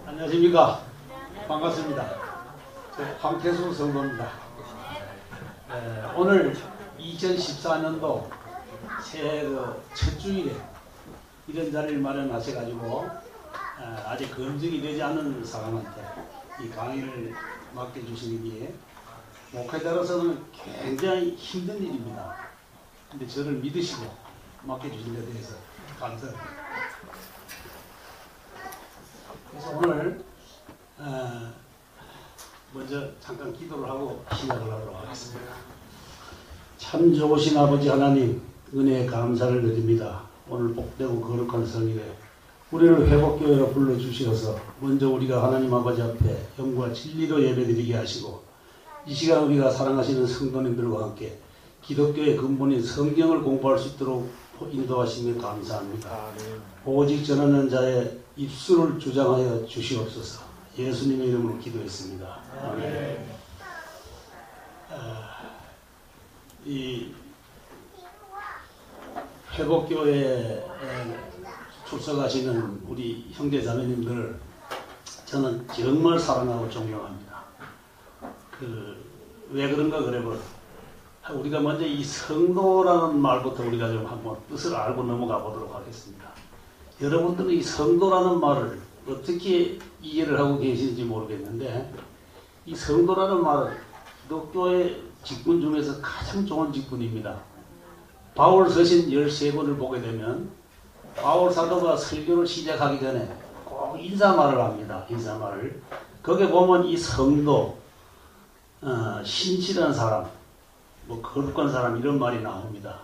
안녕하십니까. 반갑습니다. 황태수 성도입니다. 오늘 2014년도 새해 첫 주일에 이런 자리를 마련하셔가지고 아직 검증이 되지 않은 사람한테 이 강의를 맡겨주시는 게 목회자로서는 굉장히 힘든 일입니다. 근데 저를 믿으시고 맡겨주신 데 대해서 감사합니다. 그래서 오늘 먼저 잠깐 기도를 하고 시작을 하도록 하겠습니다. 참 좋으신 아버지 하나님, 은혜에 감사를 드립니다. 오늘 복되고 거룩한 성일에 우리를 회복교회로 불러주시어서 먼저 우리가 하나님 아버지 앞에 영과 진리로 예배드리게 하시고 이 시간 우리가 사랑하시는 성도님들과 함께 기독교의 근본인 성경을 공부할 수 있도록 인도하시며 감사합니다. 오직 전하는 자의 입술을 주장하여 주시옵소서. 예수님의 이름으로 기도했습니다. 아멘. 이 회복교회에 출석하시는 우리 형제자매님들 저는 정말 사랑하고 존경합니다. 왜 그런가 그래볼 우리가 먼저 이 성도라는 말부터 우리가 좀 한번 뜻을 알고 넘어가 보도록 하겠습니다. 여러분들은 이 성도라는 말을 어떻게 이해를 하고 계시는지 모르겠는데 이 성도라는 말은 기독교의 직분 중에서 가장 좋은 직분입니다. 바울 서신 13권을 보게 되면 바울 사도가 설교를 시작하기 전에 꼭 인사말을 합니다. 인사말을. 거기에 보면 이 성도, 신실한 사람, 거룩한 사람 이런 말이 나옵니다.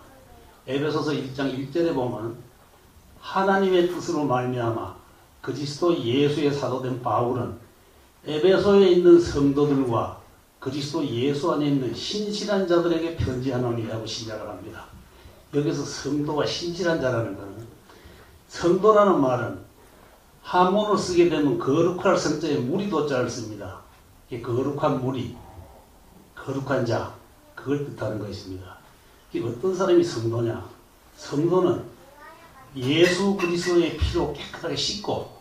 에베소서 1장 1절에 보면 하나님의 뜻으로 말미암아 그리스도 예수의 사도된 바울은 에베소에 있는 성도들과 그리스도 예수 안에 있는 신실한 자들에게 편지하노니 하고 시작을 합니다. 여기서 성도가 신실한 자라는 것은 성도라는 말은 한문으로 쓰게 되면 거룩할 성자에 무리 도자를 씁니다. 이 거룩한 무리, 거룩한 자 그걸 뜻하는 것입니다. 이게 어떤 사람이 성도냐? 성도는 예수 그리스도의 피로 깨끗하게 씻고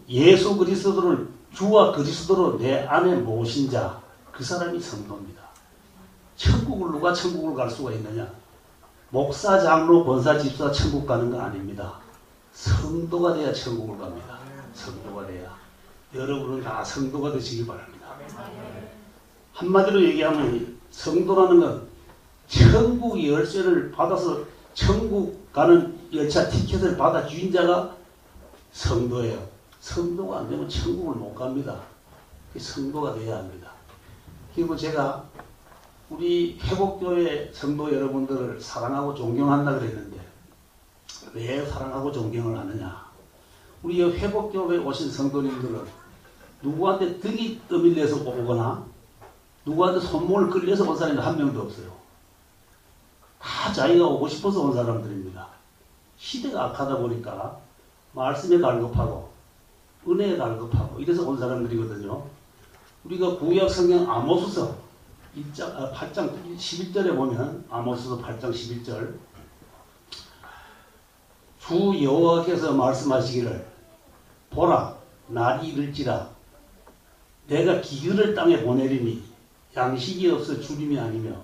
예수 그리스도를 주와 그리스도로 내 안에 모신 자, 그 사람이 성도입니다. 누가 천국을 갈 수가 있느냐? 목사, 장로, 권사, 집사 천국 가는 거 아닙니다. 성도가 돼야 천국을 갑니다. 성도가 돼야. 여러분은 다 성도가 되시기 바랍니다. 한마디로 얘기하면 성도라는 건 천국 열쇠를 받아서 천국 가는 열차 티켓을 받아 주인 자가 성도예요. 성도가 안 되면 천국을 못 갑니다. 성도가 돼야 합니다. 그리고 제가 우리 회복교회 성도 여러분들을 사랑하고 존경한다 그랬는데 왜 사랑하고 존경을 하느냐? 우리 회복교회에 오신 성도님들은 누구한테 등이 떠밀려서 오거나 누구한테 손목을 끌려서 온 사람이 한 명도 없어요. 다 자기가 오고 싶어서 온 사람들입니다. 시대가 악하다 보니까 말씀에 갈급하고 은혜에 갈급하고 이래서 온 사람들이거든요. 우리가 구약 성경 아모스서 8장 11절에 보면 아모스서 8장 11절 주 여호와께서 말씀하시기를 보라 날이 이를지라 내가 기근을 땅에 보내리니 양식이 없어 주림이 아니며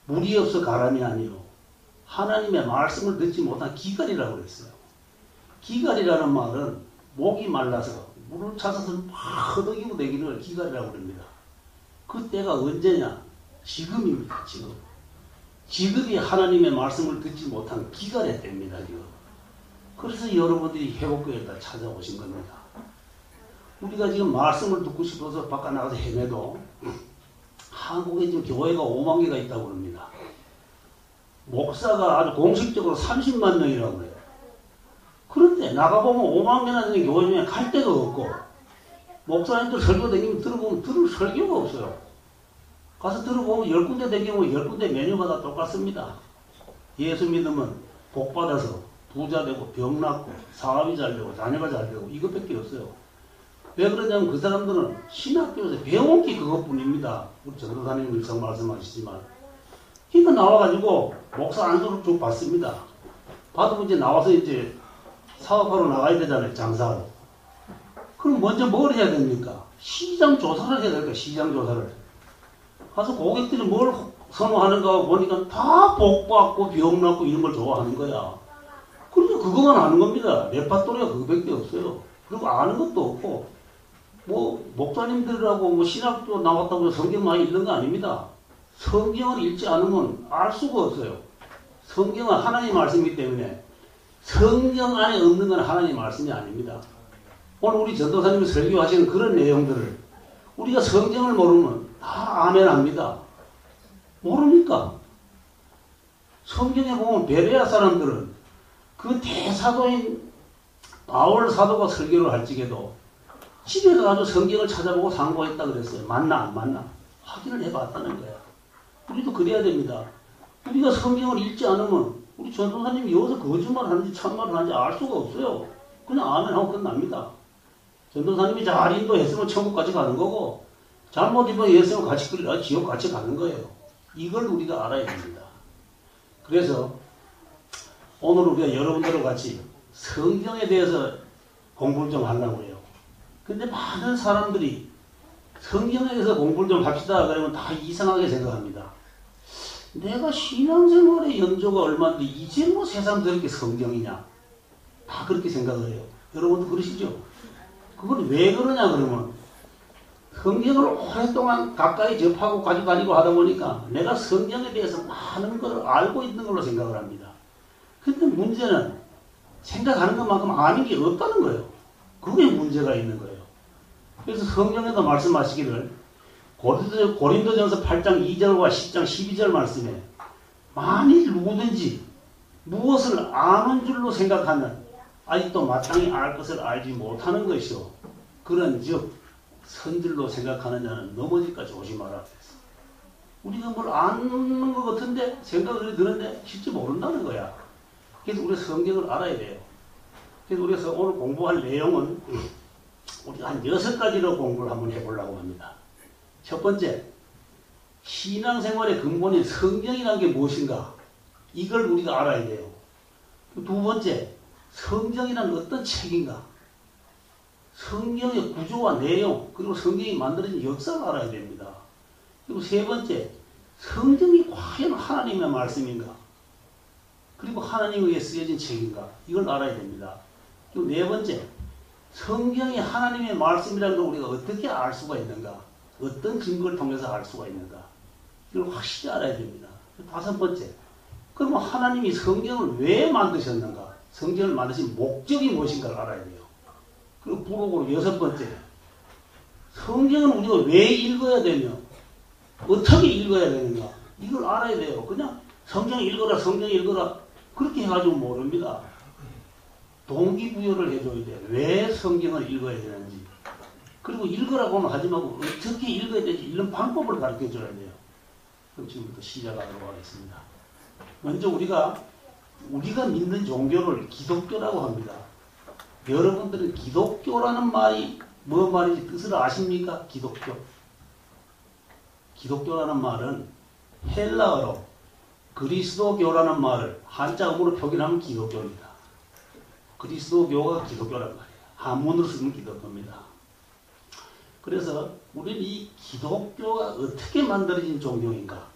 물이 없어 가람이 아니요 하나님의 말씀을 듣지 못한 기갈이라고 그랬어요. 기갈이라는 말은 목이 말라서 물을 찾아서 막 허덕이고 내기를 기갈이라고 그럽니다. 그 때가 언제냐? 지금입니다. 지금이 하나님의 말씀을 듣지 못한 기갈의 때입니다. 지금. 그래서 여러분들이 회복교회에 다 찾아오신 겁니다. 우리가 지금 말씀을 듣고 싶어서 바깥 나가서 헤매도 한국에 지금 교회가 5만 개가 있다고 합니다. 목사가 아주 공식적으로 30만 명이라고 해요. 그런데 나가보면 5만 개나 되는 교회 중에 갈 데가 없고 목사님들 설교 다니면 들어보면 들을 설교가 없어요. 가서 들어보면 10군데 다니면 10군데 메뉴가 다 똑같습니다. 예수 믿으면 복 받아서 부자 되고 병 낫고 사업이 잘 되고 자녀가 잘 되고 이것밖에 없어요. 왜 그러냐면 그 사람들은 신학교에서 배운 게 그것뿐입니다. 우리 전도사님 늘상 말씀하시지만 그러니까 나와가지고 목사 안수를 쭉 받습니다. 받으면 이제 나와서 이제 사업하러 나가야 되잖아요. 장사하러. 그럼 먼저 뭘 해야 됩니까? 시장 조사를 해야 될까? 시장 조사를. 가서 고객들이 뭘 선호하는가 보니까 다 복받고 병났고 이런 걸 좋아하는 거야. 그러니까 그거만 아는 겁니다. 레파토리가 그거밖에 없어요. 그리고 아는 것도 없고 뭐 목사님들하고 뭐 신학교 나왔다고 해서 성경 많이 읽는 거 아닙니다. 성경을 읽지 않으면 알 수가 없어요. 성경은 하나님 말씀이기 때문에 성경 안에 없는 건 하나님 말씀이 아닙니다. 오늘 우리 전도사님이 설교하시는 그런 내용들을 우리가 성경을 모르면 다 아멘 합니다. 모르니까. 성경에 보면 베레아 사람들은 그 대사도인 바울 사도가 설교를 할 적에도 집에 가서 성경을 찾아보고 상고했다 그랬어요. 맞나 안 맞나 확인을 해봤다는 거야. 우리도 그래야 됩니다. 우리가 성경을 읽지 않으면 우리 전도사님이 여기서 거짓말을 하는지 참말을 하는지 알 수가 없어요. 그냥 아멘 하고 끝납니다. 전도사님이 잘 인도했으면 천국까지 가는 거고 잘못 인도했으면 같이 지옥 같이 가는 거예요. 이걸 우리가 알아야 됩니다. 그래서 오늘 우리가 여러분들과 같이 성경에 대해서 공부를 좀 하려고 해요. 근데 많은 사람들이 성경에 대해서 공부를 좀 합시다 그러면 다 이상하게 생각합니다. 내가 신앙생활의 연조가 얼마인데 이제 뭐 세상 저렇게 성경이냐 다 그렇게 생각을 해요. 여러분도 그러시죠? 그건 왜 그러냐 그러면 성경을 오랫동안 가까이 접하고 가지고 하다 보니까 내가 성경에 대해서 많은 걸 알고 있는 걸로 생각을 합니다. 근데 문제는 생각하는 것만큼 아는 게 없다는 거예요. 그게 문제가 있는 거예요. 그래서 성경에도 말씀하시기를 고린도전서 8장 2절과 10장 12절 말씀에 만일 누구든지 무엇을 아는 줄로 생각하면 아직도 마땅히 알 것을 알지 못하는 것이요. 그런즉 선줄로 생각하는 자는 넘어질까 조심하라 그랬어. 우리가 뭘 아는 것 같은데 생각을 드는데 실제 모른다는 거야. 그래서 우리가 성경을 알아야 돼요. 그래서 우리가 오늘 공부할 내용은 우리가 한 6가지로 공부를 한번 해보려고 합니다. 첫 번째, 신앙생활의 근본인 성경이라는 게 무엇인가? 이걸 우리가 알아야 돼요. 두 번째, 성경이란 어떤 책인가? 성경의 구조와 내용, 그리고 성경이 만들어진 역사를 알아야 됩니다. 그리고 세 번째, 성경이 과연 하나님의 말씀인가? 그리고 하나님에 의해 쓰여진 책인가? 이걸 알아야 됩니다. 그리고 네 번째, 성경이 하나님의 말씀이라는 걸 우리가 어떻게 알 수가 있는가? 어떤 증거를 통해서 알 수가 있는가? 이걸 확실히 알아야 됩니다. 다섯 번째, 그러면 하나님이 성경을 왜 만드셨는가? 성경을 만드신 목적이 무엇인가를 알아야 돼요. 그리고 부록으로 여섯 번째, 성경은 우리가 왜 읽어야 되며 어떻게 읽어야 되는가? 이걸 알아야 돼요. 그냥 성경 읽어라 그렇게 해가지고 모릅니다. 동기부여를 해줘야 돼요. 왜 성경을 읽어야 되는지. 그리고 읽으라고는 하지 말고 어떻게 읽어야 되는지 이런 방법을 가르쳐줘야 돼요. 그럼 지금부터 시작하도록 하겠습니다. 먼저 우리가 믿는 종교를 기독교라고 합니다. 여러분들은 기독교라는 말이 뭐 말인지 뜻을 아십니까? 기독교라는 말은 헬라어로 그리스도교라는 말을 한자음으로 표기하면 기독교입니다. 그리스도교가 기독교란 말이에요. 한문으로 쓰면 기독교입니다. 그래서 우리는 이 기독교가 어떻게 만들어진 종교인가?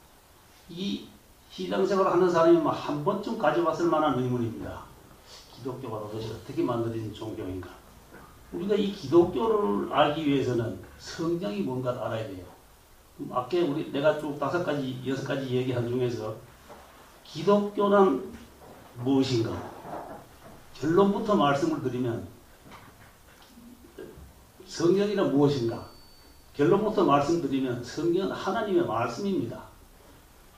이 신앙생활을 하는 사람이 한 번쯤 가져봤을 만한 의문입니다. 기독교가 도대체 어떻게 만들어진 종교인가? 우리가 이 기독교를 알기 위해서는 성경이 뭔가를 알아야 돼요. 아까 내가 쭉 5가지, 6가지 얘기한 중에서 기독교는 무엇인가? 결론부터 말씀을 드리면 성경이란 무엇인가? 결론부터 말씀드리면 성경은 하나님의 말씀입니다.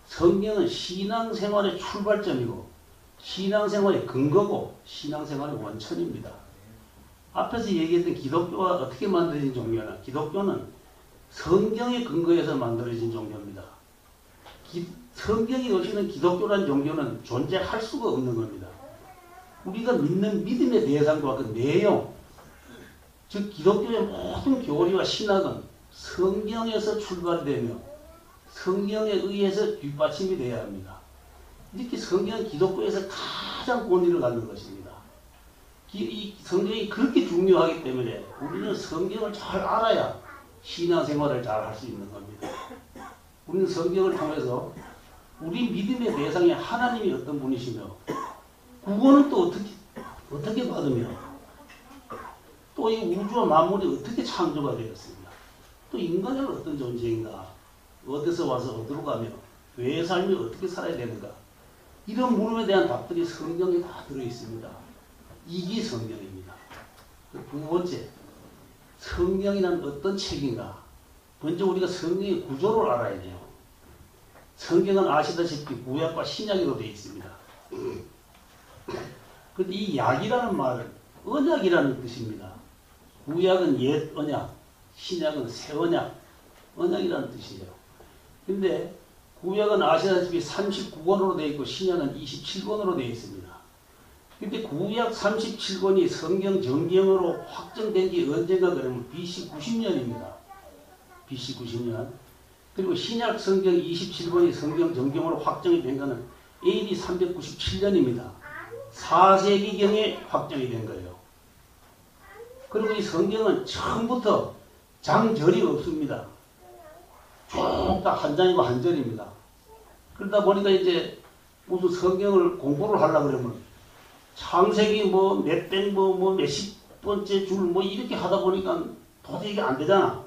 성경은 신앙생활의 출발점이고 신앙생활의 근거고 신앙생활의 원천입니다. 앞에서 얘기했던 기독교가 어떻게 만들어진 종교냐? 기독교는 성경의 근거에서 만들어진 종교입니다. 성경이 없이는 기독교라는 종교는 존재할 수가 없는 겁니다. 우리가 믿는 믿음의 대상과 그 내용, 즉 기독교의 모든 교리와 신학은 성경에서 출발되며 성경에 의해서 뒷받침이 되어야 합니다. 이렇게 성경은 기독교에서 가장 권위를 갖는 것입니다. 이 성경이 그렇게 중요하기 때문에 우리는 성경을 잘 알아야 신앙생활을 잘 할 수 있는 겁니다. 우리는 성경을 통해서 우리 믿음의 대상이 하나님이 어떤 분이시며 구원은 또 어떻게 받으며 또 이 우주와 만물이 어떻게 창조가 되었습니다. 또 인간은 어떤 존재인가, 어디서 와서 어디로 가며 왜 삶이 어떻게 살아야 되는가, 이런 물음에 대한 답들이 성경에 다 들어있습니다. 이게 성경입니다. 두 번째, 성경이란 어떤 책인가. 먼저 우리가 성경의 구조를 알아야 돼요. 성경은 아시다시피 구약과 신약으로 되어 있습니다. 그런데 이 약이라는 말은 언약이라는 뜻입니다. 구약은 옛 언약, 신약은 새 언약, 언약이라는 뜻이에요. 근데 구약은 아시다시피 39권으로 되어 있고 신약은 27권으로 되어 있습니다. 근데 구약 37권이 성경 정경으로 확정된 지 언젠가 그러면 BC 90년입니다. BC 90년. 그리고 신약 성경 27권이 성경 정경으로 확정이 된 것은 AD 397년입니다. 4세기경에 확정이 된 거예요. 그리고 이 성경은 처음부터 장절이 없습니다. 쭉 다 한 장이고 한 절입니다. 그러다 보니까 이제 무슨 성경을 공부를 하려고 그러면 창세기 몇십 번째 줄 이렇게 하다 보니까 도저히 이게 안 되잖아.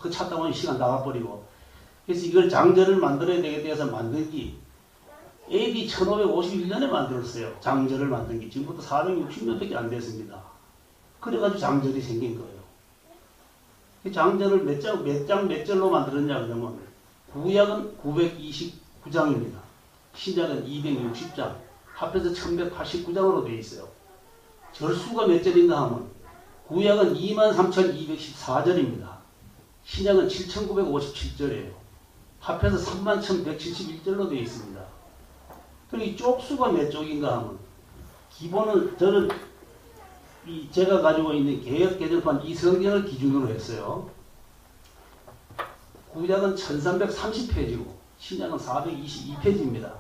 그 찾다 보니 시간 나가버리고. 그래서 이걸 장절을 만들어야 되겠다 해서 만들기 AD 1551년에 만들었어요. 장절을 만든 게 지금부터 460년밖에 안 됐습니다. 그래가지고 장절이 생긴 거예요. 장절을 몇 절로 만들었냐 그러면 구약은 929장입니다. 신약은 260장, 합해서 1189장으로 되어 있어요. 절수가 몇 절인가 하면 구약은 23,214절입니다. 신약은 7,957절이에요. 합해서 31,171절로 되어 있습니다. 그리고 이 쪽수가 몇 쪽인가 하면 기본은 저는 제가 가지고 있는 개혁개정판 이 성경을 기준으로 했어요. 구약은 1330페이지고 신약은 422페이지입니다.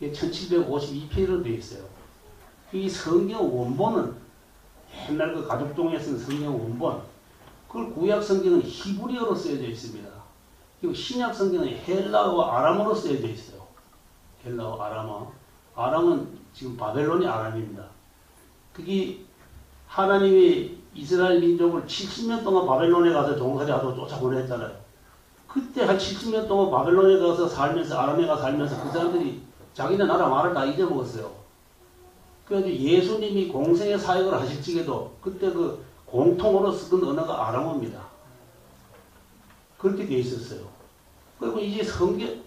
이게 1752페이지로 되어 있어요. 이 성경 원본은 옛날 그 가족종에 쓴 성경 원본, 그걸 구약 성경은 히브리어로 쓰여져 있습니다. 그리고 신약 성경은 헬라어 아람어로 쓰여져 있어요. 헬라어 아람어. 아람은 지금 바벨론이 아람입니다. 그게 하나님이 이스라엘 민족을 70년 동안 바벨론에 가서 종살이 하도록 쫓아보냈잖아요. 그때 한 70년 동안 바벨론에 가서 살면서, 아람에 가서 살면서 그 사람들이 자기네 나라 말을 다 잊어먹었어요. 그래서 예수님이 공생의 사역을 하실 적에도 그때 그 공통으로 쓰던 언어가 아람어입니다. 그렇게 돼 있었어요. 그리고 이제 성경은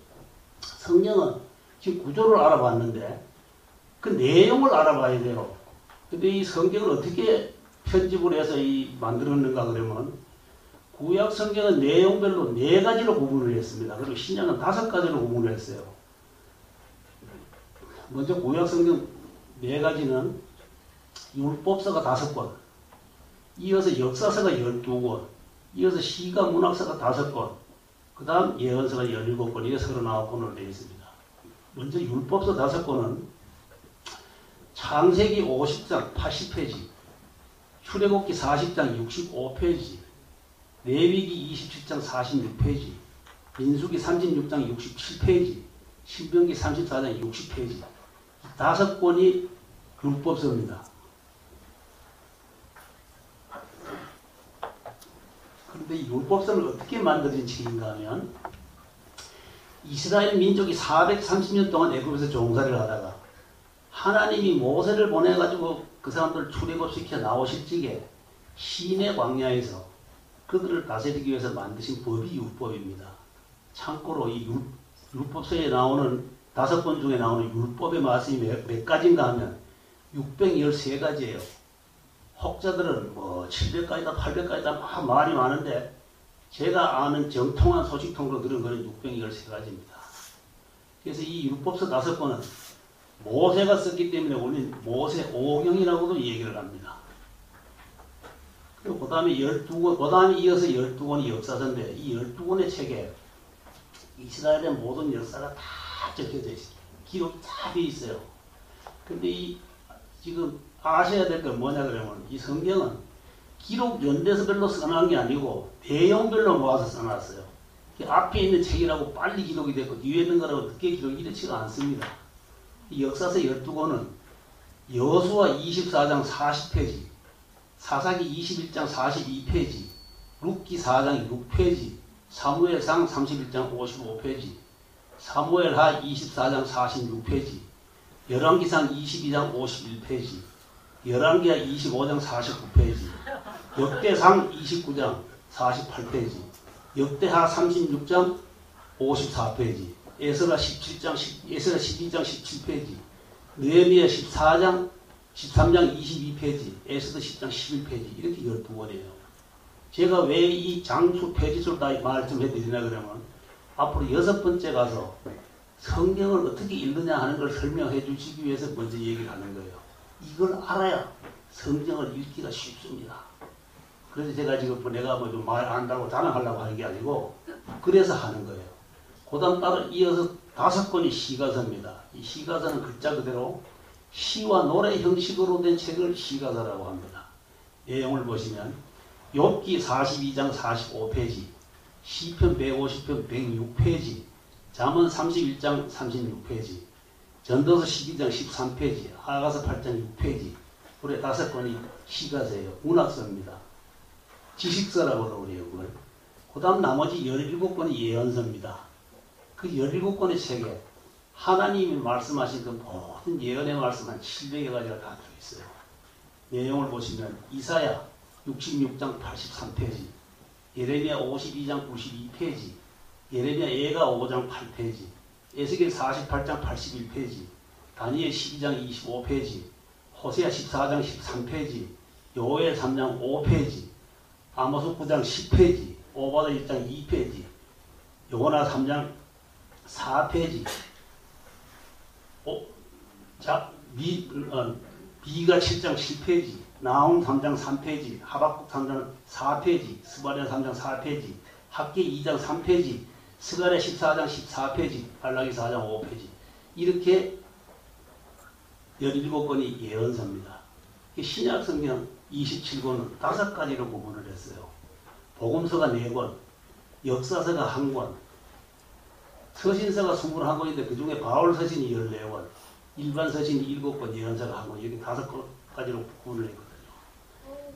지금 구조를 알아봤는데 그 내용을 알아봐야 돼요. 근데 이 성경을 어떻게 편집을 해서 만들었는가 그러면 구약 성경은 내용별로 4가지로 구분을 했습니다. 그리고 신약은 5가지로 구분을 했어요. 먼저 구약 성경 4가지는 율법서가 5권, 이어서 역사서가 12권, 이어서 시가 문학서가 5권, 그 다음 예언서가 17권, 이게 39권으로 되어 있습니다. 먼저 율법서 5권은 창세기 50장 80페이지, 출애굽기 40장 65페이지, 레위기 27장 46페이지, 민수기 36장 67페이지, 신명기 34장 60페이지, 5권이 율법서입니다. 그런데 이 율법서는 어떻게 만들어진 책인가 하면 이스라엘 민족이 430년 동안 애굽에서 종살이를 하다가 하나님이 모세를 보내가지고 그 사람들을 출애굽시켜 나오실 적에 시내 광야에서 그들을 다스리기 위해서 만드신 법이 율법입니다. 참고로 이 율법서에 나오는 5권 중에 나오는 율법의 말씀이 몇 가지인가 하면 613가지예요. 혹자들은 700가지다 800가지다 막 말이 많은데 제가 아는 정통한 소식통으로 들은 것은 613가지입니다. 그래서 이 율법서 5권은 모세가 썼기 때문에 우리는 모세 오경이라고도 얘기를 합니다. 그리고 그 다음에 12권, 그 다음에 이어서 12권이 역사서인데 이 12권의 책에 이스라엘의 모든 역사가 다 적혀져 있습니다. 기록이 다 되어 있어요. 근데 지금 아셔야 될 건 뭐냐 그러면 이 성경은 기록 연대서별로 써놓은 게 아니고 내용별로 모아서 써놨어요. 앞에 있는 책이라고 빨리 기록이 됐고 뒤에 있는 거라고 늦게 기록이 이렇지가 않습니다. 이 역사서 12권은 여호수아 24장 40페이지, 사사기 21장 42페이지, 룻기 4장 6페이지, 사무엘상 31장 55페이지, 사무엘하 24장 46페이지, 열왕기상 22장 51페이지, 열왕기하 25장 49페이지, 역대상 29장 48페이지, 역대하 36장 54페이지, 에스라 12장 17페이지, 느헤미야 13장 22페이지, 에스더 10장 11페이지 이렇게 12권이에요. 제가 왜 이 장수 페이지수를 다 말씀해 드리나 그러면 앞으로 6번째 가서 성경을 어떻게 읽느냐 하는 걸 설명해 주시기 위해서 먼저 얘기를 하는 거예요. 이걸 알아야 성경을 읽기가 쉽습니다. 그래서 제가 지금 내가 뭐 좀 말 안다고 자랑하려고 하는 게 아니고 그래서 하는 거예요. 그 다음 따라 이어서 5권이 시가서입니다. 이 시가서는 글자 그대로 시와 노래 형식으로 된 책을 시가서라고 합니다. 내용을 보시면 욥기 42장 45페이지, 시편 150편 106페이지, 잠언 31장 36페이지, 전도서 12장 13페이지, 하가서 8장 6페이지, 그래 5권이 시가서예요. 문학서입니다. 지식서라고 그래요. 그걸. 그 다음 나머지 17권이 예언서입니다. 그 17권의 책에 하나님이 말씀하신 그 모든 예언의 말씀 한 700여 가지가 다 들어있어요. 내용을 보시면 이사야 66장 83페이지, 예레미야 52장 92페이지, 예레미야 예가 5장 8페이지, 에스겔 48장 81페이지, 다니엘 12장 25페이지, 호세아 14장 13페이지, 요엘 3장 5페이지, 아모스 9장 10페이지, 오바다 1장 2페이지, 요나 3장 4페이지, 미가 7장 7페이지, 나훔 3장 3페이지, 하박국 3장 4페이지, 스바랴 3장 4페이지, 학계 2장 3페이지, 스가랴 14장 14페이지, 발라기 4장 5페이지 이렇게 17권이 예언서입니다. 신약성경 27권은 5가지로 구분을 했어요. 복음서가 4권, 역사서가 1권, 서신서가 21권인데 그 중에 바울 서신이 14권, 일반 서신이 7권, 예언서가 1권, 이렇게 5가지로 구분을 했거든요.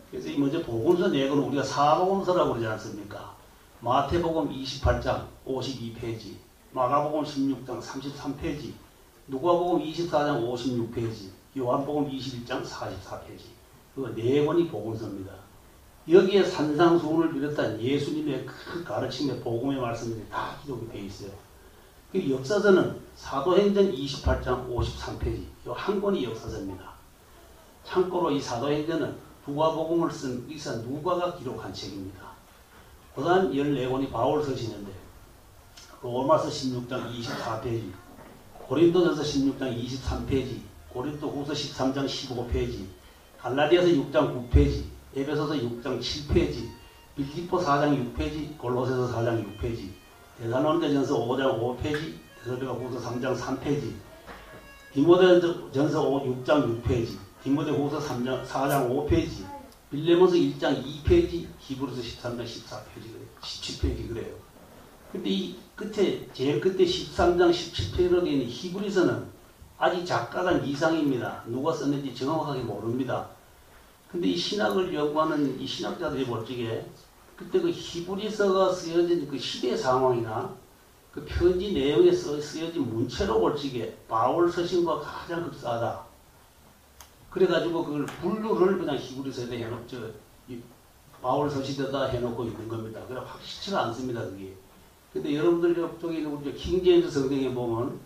그래서 먼저 복음서 4권은 우리가 사복음서라고 그러지 않습니까? 마태복음 28장 52페이지, 마가복음 16장 33페이지, 누가복음 24장 56페이지, 요한복음 21장 44페이지. 그 4권이 복음서입니다. 여기에 산상수훈을 비롯한 예수님의 그 가르침의 복음의 말씀들이 다 기록이 되어 있어요. 그 역사서는 사도행전 28장 53페이지, 이 한 권이 역사서입니다. 참고로 이 사도행전은 누가복음을 쓴 의사 누가가 기록한 책입니다. 그 다음 14권이 바울 서신인데 로마서 16장 24페이지, 고린도전서 16장 23페이지, 고린도후서 13장 15페이지, 갈라디아서 6장 9페이지, 에베소서 6장 7페이지, 빌립보 4장 6페이지, 골로새서 4장 6페이지, 데살로니가전서 5장 5페이지, 데살로니가후서 3장 3페이지, 디모데전서 6장 6페이지, 디모데후서 4장 5페이지, 빌레몬서 1장 2페이지, 히브리서 13장 14페이지, 17페이지 그래요. 근데 이 끝에 제일 끝에 13장 17페이지로 되어 있는 히브리서는 아직 작가가 미상입니다. 누가 썼는지 정확하게 모릅니다. 근데 이 신학을 연구하는 이 신학자들이 볼 적에 그때 그 히브리서가 쓰여진 그 시대 상황이나 그 편지 내용에 쓰여진 문체로 볼 적에 바울 서신과 가장 흡사하다. 그래가지고 그걸 분류를 그냥 히브리서에다 해놓죠. 바울 서신에다 해놓고 있는 겁니다. 그래 확실치가 않습니다, 그게. 근데 여러분들 저기 우리 킹제임스 성경에 보면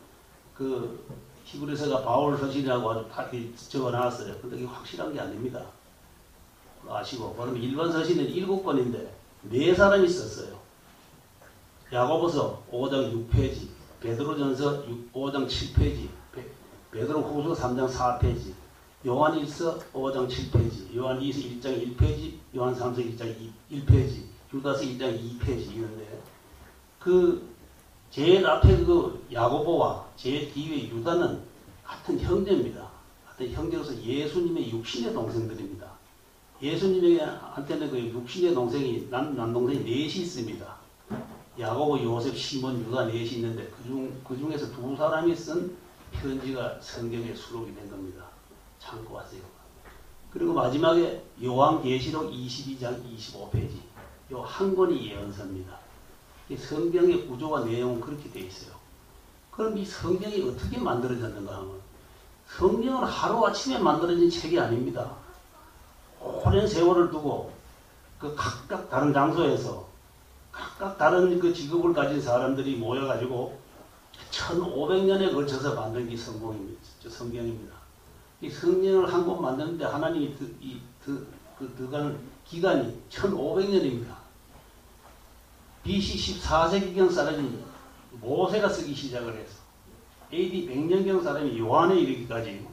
그 히브리서가 바울 서신이라고 아주 다 적어놨어요. 근데 그게 확실한 게 아닙니다. 아시고. 그러면 일반 서신은 7권인데 4사람이 썼어요. 야고보서 5장 6페이지, 베드로전서 5장 7페이지, 베드로후서 3장 4페이지, 요한일서 5장 7페이지, 요한이서 1장 1페이지, 요한삼서 1장 1페이지, 유다서 1장 2페이지 이런데 그 제일 앞에 그 야고보와 제일 뒤에 유다는 같은 형제입니다. 하여튼 형제로서 예수님의 육신의 동생들입니다. 예수님한테는 그 육신의 동생이 남동생이 넷이 있습니다. 야고보, 요셉, 시몬, 유다 넷이 있는데 그 중에서 두 사람이 쓴 편지가 성경에 수록이 된 겁니다. 참고하세요. 그리고 마지막에 요한계시록 22장 25페이지 요 한 권이 예언서입니다. 성경의 구조와 내용은 그렇게 되어 있어요. 그럼 이 성경이 어떻게 만들어졌는가 하면 성경은 하루아침에 만들어진 책이 아닙니다. 오랜 세월을 두고 그 각각 다른 장소에서 각각 다른 그 직업을 가진 사람들이 모여가지고 1500년에 걸쳐서 만든 게 성경입니다. 이 성경을 한 권 만드는데 하나님이 들어가는 기간이 1500년입니다. BC 14세기경 사람이 모세가 쓰기 시작을 해서 AD 100년경 사람이 요한에 이르기까지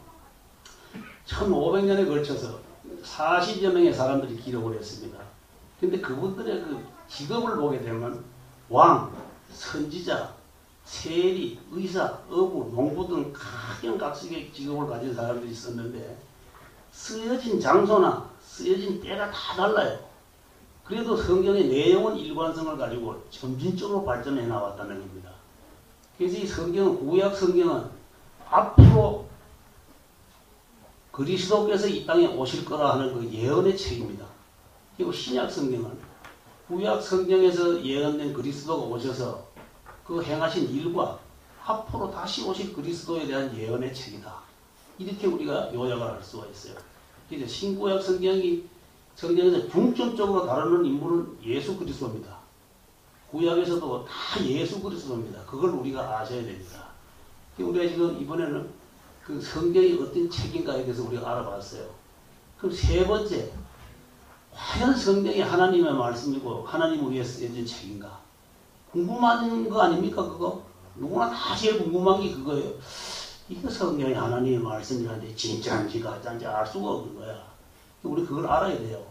1500년에 걸쳐서 40여 명의 사람들이 기록을 했습니다. 근데 그분들의 그 직업을 보게 되면 왕, 선지자, 세리, 의사, 어부, 농부 등 각양각색의 직업을 가진 사람들이 있었는데 쓰여진 장소나 쓰여진 때가 다 달라요. 그래도 성경의 내용은 일관성을 가지고 점진적으로 발전해 나왔다는 겁니다. 그래서 이 성경은, 구약 성경은 앞으로 그리스도께서 이 땅에 오실 거라 하는 그 예언의 책입니다. 그리고 신약 성경은 구약 성경에서 예언된 그리스도가 오셔서 그 행하신 일과 앞으로 다시 오실 그리스도에 대한 예언의 책이다. 이렇게 우리가 요약을 할 수가 있어요. 그래서 신구약 성경에서 중점적으로 다루는 인물은 예수 그리스도입니다. 구약에서도 다 예수 그리스도입니다. 그걸 우리가 아셔야 됩니다. 우리가 지금 이번에는 그 성경이 어떤 책인가에 대해서 우리가 알아봤어요. 그럼 세 번째, 과연 성경이 하나님의 말씀이고 하나님을 위해 쓰여진 책인가? 궁금한 거 아닙니까 그거? 누구나 다 제일 궁금한 게 그거예요. 이거 성경이 하나님의 말씀이라는데 진짜인지 가짜인지 알 수가 없는 거야. 우리 그걸 알아야 돼요.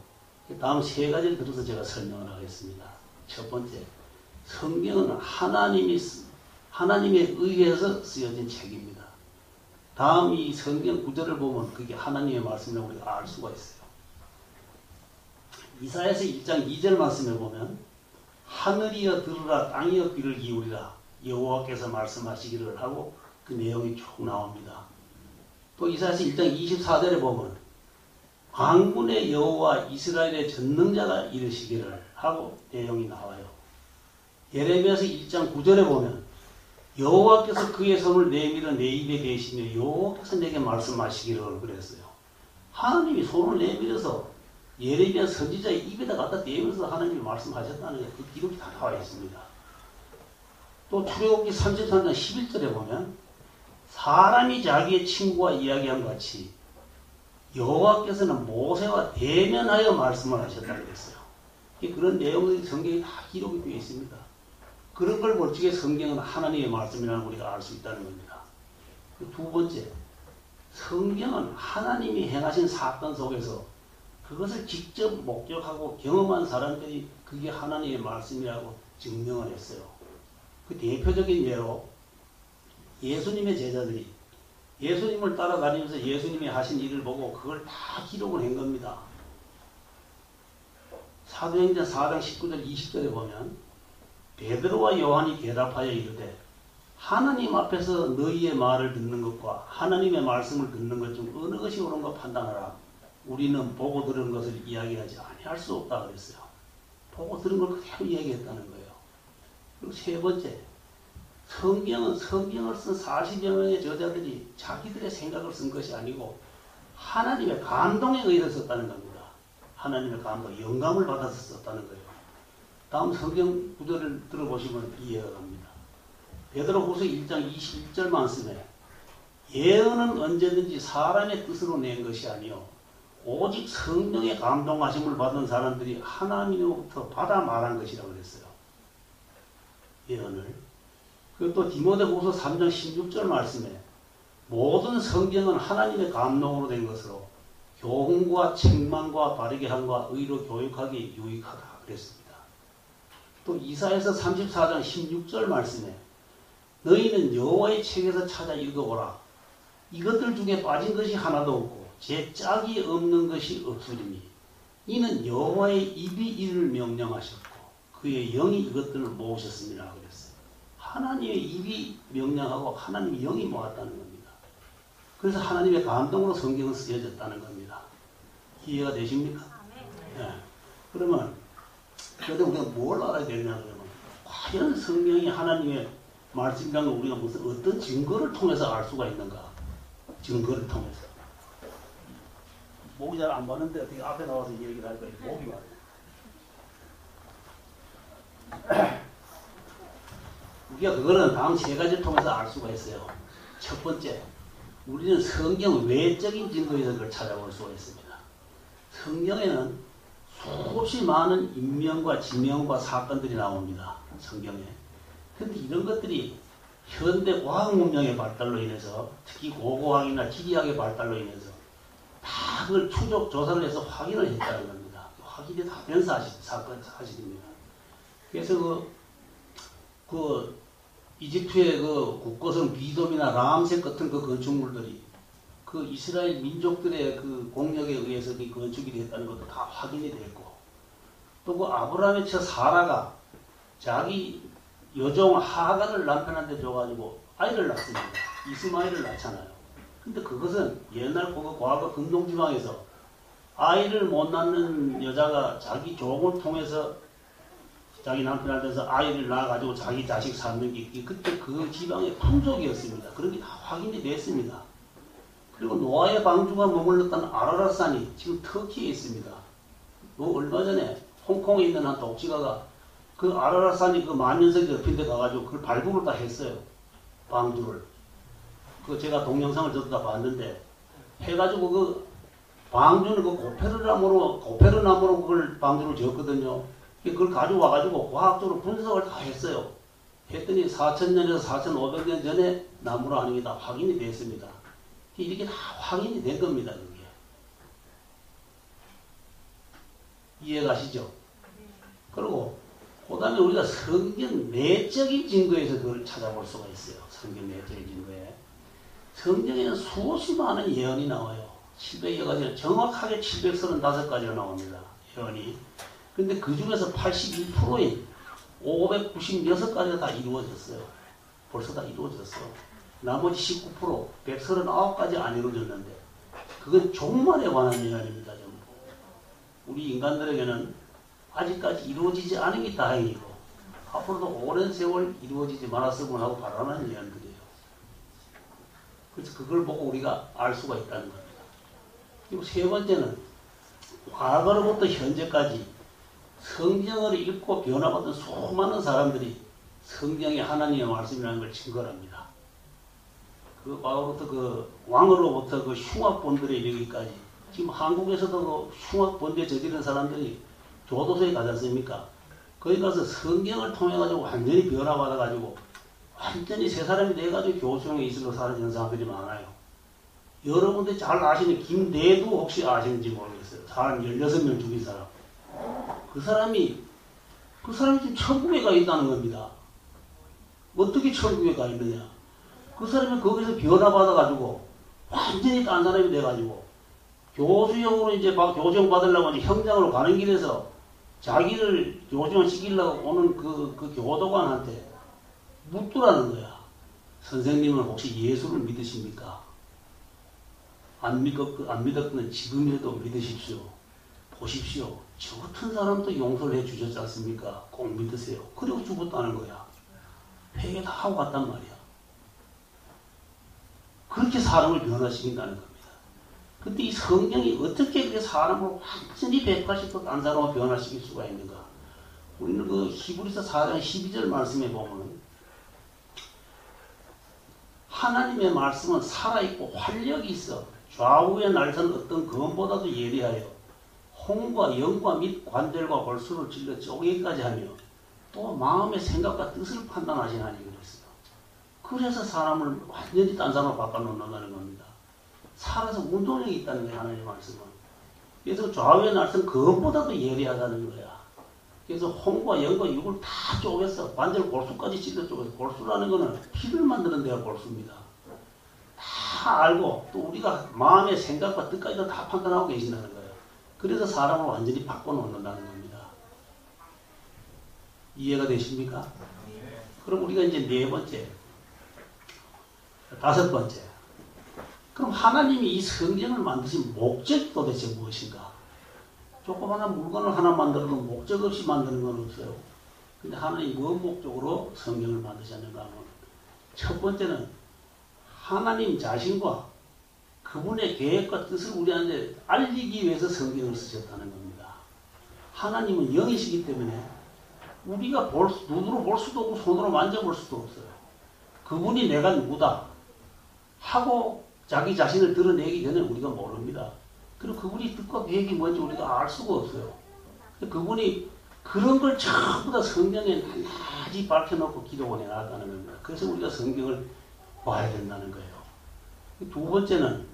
다음 세 가지를 들어서 제가 설명을 하겠습니다. 첫 번째, 성경은 하나님에 의해서 쓰여진 책입니다. 다음 이 성경 구절을 보면 그게 하나님의 말씀이라고 우리가 알 수가 있어요. 이사야서 1장 2절 말씀에 보면 하늘이여 들으라 땅이여 귀를 기울이라 여호와께서 말씀하시기를 하고 그 내용이 쭉 나옵니다. 또 이사야서 1장 24절에 보면 만군의 여호와 이스라엘의 전능자가 이르시기를 하고 내용이 나와요. 예레미야서 1장 9절에 보면 여호와께서 그의 손을 내밀어 내 입에 대시며 여호와께서 내게 말씀하시기를 그랬어요. 하나님이 손을 내밀어서 예레미야 선지자의 입에다 갖다 대면서 하나님이 말씀하셨다는 게 그 기록이 다 나와 있습니다. 또 출애굽기 33장 11절에 보면 사람이 자기의 친구와 이야기한 같이 여호와께서는 모세와 대면하여 말씀을 하셨다고 했어요. 그런 내용이 성경에 다 기록이 되어 있습니다. 그런 걸 볼 적에 성경은 하나님의 말씀이라는 걸 우리가 알 수 있다는 겁니다. 두 번째, 성경은 하나님이 행하신 사건 속에서 그것을 직접 목격하고 경험한 사람들이 그게 하나님의 말씀이라고 증명을 했어요. 그 대표적인 예로 예수님의 제자들이 예수님을 따라다니면서 예수님이 하신 일을 보고 그걸 다 기록을 한 겁니다. 사도행전 4장 19절 20절에 보면 베드로와 요한이 대답하여 이르되 하나님 앞에서 너희의 말을 듣는 것과 하나님의 말씀을 듣는 것 중 어느 것이 옳은가 판단하라. 우리는 보고 들은 것을 이야기하지 아니할 수 없다 그랬어요. 보고 들은 걸 그대로 이야기했다는 거예요. 그리고 세 번째, 성경은 성경을 쓴 40여 명의 저자들이 자기들의 생각을 쓴 것이 아니고 하나님의 감동에 의해서 썼다는 겁니다. 하나님의 감동, 영감을 받아서 썼다는 거예요. 다음 성경 구절을 들어보시면 이해가 갑니다. 베드로후서 1장 21절 말씀에 예언은 언제든지 사람의 뜻으로 낸 것이 아니요 오직 성령의 감동하심을 받은 사람들이 하나님으로부터 받아 말한 것이라고 그랬어요. 예언을. 그리고 또 디모데후서 3장 16절 말씀에 모든 성경은 하나님의 감동으로 된 것으로 교훈과 책망과 바르게 함과 의로 교육하기 유익하다 그랬습니다. 또 이사야서 34장 16절 말씀에 너희는 여호와의 책에서 찾아 읽어보라. 이것들 중에 빠진 것이 하나도 없고 제 짝이 없는 것이 없으리니 이는 여호와의 입이 이를 명령하셨고 그의 영이 이것들을 모으셨습니다. 그랬어요. 하나님의 입이 명령하고 하나님의 영이 모았다는 겁니다. 그래서 하나님의 감동으로 성경은 쓰여졌다는 겁니다. 이해가 되십니까? 네. 그러면 그런데 우리가 뭘 알아야 되냐 그러면 과연 성경이 하나님의 말씀이라는 걸 우리가 무슨 어떤 증거를 통해서 알 수가 있는가? 증거를 통해서. 목이 잘 안 맞는데 어떻게 앞에 나와서 얘기를 할까? 목이 말이에요. 우리가 그거는 다음 세 가지를 통해서 알 수가 있어요. 첫 번째, 우리는 성경 외적인 증거에서 그걸 찾아볼 수가 있습니다. 성경에는 수없이 많은 인명과 지명과 사건들이 나옵니다. 성경에. 그런데 이런 것들이 현대 과학 문명의 발달로 인해서 특히 고고학이나 지리학의 발달로 인해서 다 그걸 추적 조사를 해서 확인을 했다는 겁니다. 확인이 다 된 사실입니다. 그래서 이집트의 그 국거성 비돔이나 람셋 같은 그 건축물들이 그 이스라엘 민족들의 그 공력에 의해서 그 건축이 됐다는 것도 다 확인이 됐고 또 그 아브라함의 처 사라가 자기 여종 하갈을 남편한테 줘가지고 아이를 낳습니다. 이스마엘을 낳잖아요. 근데 그것은 옛날 과거 근동지방에서 아이를 못 낳는 여자가 자기 종을 통해서 자기 남편한테서 아이를 낳아가지고 자기 자식 삼는 게 그때 그 지방의 풍속이었습니다. 그런 게 다 확인이 됐습니다. 그리고 노아의 방주가 머물렀던 아라랏산이 지금 터키에 있습니다. 얼마 전에 홍콩에 있는 한 독지가가 그 아라랏산이 그 만년석이 옆인 데 가가지고 그걸 발굴을 다 했어요. 방주를. 제가 동영상을 저도 다 봤는데 해가지고 그 방주는 그 고페르나무로 그걸 방주를 지었거든요. 그걸 가져와가지고 과학적으로 분석을 다 했어요. 했더니 4,000년에서 4,500년 전에 나무로 하는 게 다 확인이 됐습니다. 이렇게 다 확인이 된 겁니다. 그게. 이해가시죠? 그리고 그 다음에 우리가 성경 내적인 증거에서 그걸 찾아볼 수가 있어요. 성경 내적인 증거에. 성경에는 수없이 많은 예언이 나와요. 700여 가지, 정확하게 735가지가 나옵니다. 예언이. 근데 그 중에서 81%인 596가지가 다 이루어졌어요. 벌써 다 이루어졌어. 나머지 19%, 139가지 안 이루어졌는데, 그건 종말에 관한 예언입니다, 전부. 우리 인간들에게는 아직까지 이루어지지 않은 게 다행이고, 앞으로도 오랜 세월 이루어지지 말았으면 하고 바라는 예언들이에요. 그래서 그걸 보고 우리가 알 수가 있다는 겁니다. 그리고 세 번째는, 과거로부터 현재까지 성경을 읽고 변화받은 수많은 사람들이 성경이 하나님의 말씀이라는 걸 증거합니다. 그 과거부터 그 왕으로부터 그 흉악범들에 이르기까지 지금 한국에서도 그 흉악범죄 저지른 사람들이 교도소에 가지 않습니까? 거기 가서 성경을 통해 가지고 완전히 변화받아 가지고 완전히 새 사람이 돼 가지고 교수형에 있으러 사라지는 사람들이 많아요. 여러분들이 잘 아시는 김대두 혹시 아시는지 모르겠어요. 사람 16명 죽인 사람. 그 사람이 지금 천국에 가 있다는 겁니다. 어떻게 천국에 가 있느냐? 그 사람이 거기서 변화받아가지고 완전히 딴 사람이 돼가지고 교수형으로 이제 교수형 받으려고 이제 형장으로 가는 길에서 자기를 교수형 시키려고 오는 그 교도관한테 묻더라는 거야. 선생님은 혹시 예수를 믿으십니까? 안 믿었거든 지금이라도 믿으십시오. 보십시오. 저 같은 사람도 용서를 해주셨지 않습니까? 꼭 믿으세요. 그리고 죽었다는 거야. 회개 다 하고 갔단 말이야. 그렇게 사람을 변화시킨다는 겁니다. 근데 이 성경이 어떻게 그렇게 사람을 완전히 180도 딴 사람을 변화시킬 수가 있는가? 우리는 그 히브리서 4장 12절 말씀에 보면 하나님의 말씀은 살아있고 활력이 있어 좌우에 날선 어떤 검보다도 예리하여 홍과 영과 및 관절과 골수를 찔러 쪼개기까지 하며 또 마음의 생각과 뜻을 판단하신 하나님이 그랬어요. 그래서 사람을 완전히 딴 사람으로 바꿔놓는다는 겁니다. 살아서 운동력이 있다는 거예요. 하나님의 말씀은. 그래서 좌우에 날선 그것보다도 예리하다는 거야. 그래서 홍과 영과 육을 다 쪼개서 관절 골수까지 찔러 쪼개서 골수라는 거는 피를 만드는 데가 골수입니다. 다 다 알고 또 우리가 마음의 생각과 뜻까지도 다 판단하고 계신다는 거예요. 그래서 사람을 완전히 바꿔놓는다는 겁니다. 이해가 되십니까? 그럼 우리가 이제 네 번째, 다섯 번째. 그럼 하나님이 이 성경을 만드신 목적이 도대체 무엇인가? 조그마한 물건을 하나 만들어도 목적 없이 만드는 건 없어요. 근데 하나님이 무슨 목적으로 성경을 만드셨는가 하면 첫 번째는 하나님 자신과 그분의 계획과 뜻을 우리한테 알리기 위해서 성경을 쓰셨다는 겁니다. 하나님은 영이시기 때문에 우리가 눈으로 볼 수도 없고 손으로 만져볼 수도 없어요. 그분이 내가 누구다 하고 자기 자신을 드러내기 전에 우리가 모릅니다. 그리고 그분이 뜻과 계획이 뭔지 우리가 알 수가 없어요. 그분이 그런 걸 전부 다 성경에 낱낱이 밝혀놓고 기록을 해놨다는 겁니다. 그래서 우리가 성경을 봐야 된다는 거예요. 두 번째는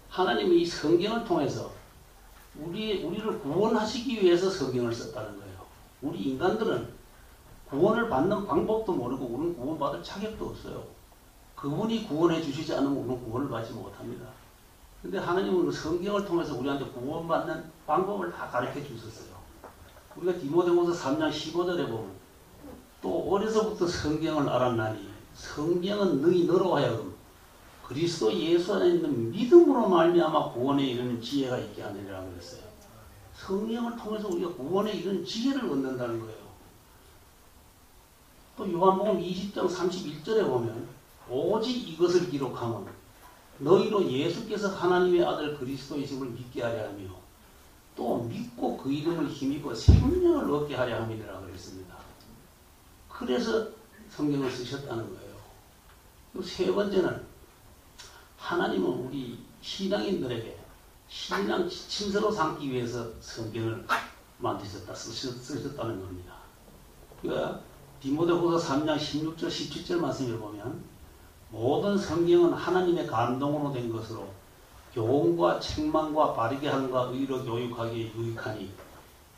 하나님이 이 성경을 통해서 우리를 구원하시기 위해서 성경을 썼다는 거예요. 우리 인간들은 구원을 받는 방법도 모르고 우리는 구원받을 자격도 없어요. 그분이 구원해 주시지 않으면 우리는 구원을 받지 못합니다. 근데 하나님은 그 성경을 통해서 우리한테 구원받는 방법을 다 가르쳐 주셨어요. 우리가 디모데후서 3장 15절에 보면 또 어려서부터 성경을 알았나니 성경은 너로 하여금 그리스도 예수 안에 있는 믿음으로 말미암아 구원에 이르는 지혜가 있게 하느니라 그랬어요. 성령을 통해서 우리가 구원에 이르는 지혜를 얻는다는 거예요. 또 요한복음 20장 31절에 보면 오직 이것을 기록하면 너희로 예수께서 하나님의 아들 그리스도이심을 믿게 하려 하며 또 믿고 그 이름을 힘입어 생명을 얻게 하려 함이라 그랬습니다. 그래서 성경을 쓰셨다는 거예요. 또 세 번째는 하나님은 우리 신앙인들에게 신앙 지침서로 삼기 위해서 성경을 쓰셨다는 겁니다. 그러니까 디모데후서 3장 16절 17절 말씀을 보면 모든 성경은 하나님의 감동으로 된 것으로 교훈과 책망과 바르게 함과 의로 교육하기에 유익하니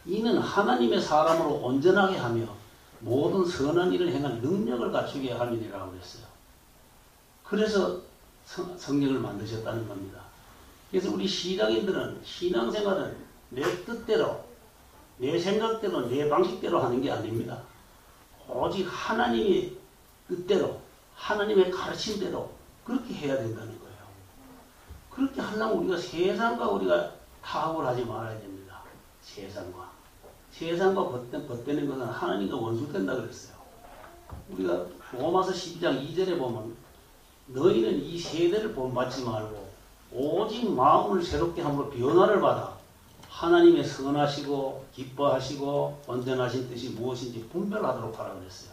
이는 하나님의 사람으로 온전하게 하며 모든 선한 일을 행한 능력을 갖추게 함이니라고 그랬어요. 그래서 성경을 만드셨다는 겁니다. 그래서 우리 신앙인들은 신앙생활은 내 뜻대로 내 생각대로 내 방식대로 하는 게 아닙니다. 오직 하나님의 뜻대로 하나님의 가르침대로 그렇게 해야 된다는 거예요. 그렇게 하려면 우리가 세상과 우리가 타협을 하지 말아야 됩니다. 세상과 벗대는 것은 하나님과 원수된다 그랬어요. 우리가 로마서 12장 2절에 보면 너희는 이 세대를 본받지 말고 오직 마음을 새롭게 함으로 변화를 받아 하나님의 선하시고 기뻐하시고 온전하신 뜻이 무엇인지 분별하도록 하라 그랬어요.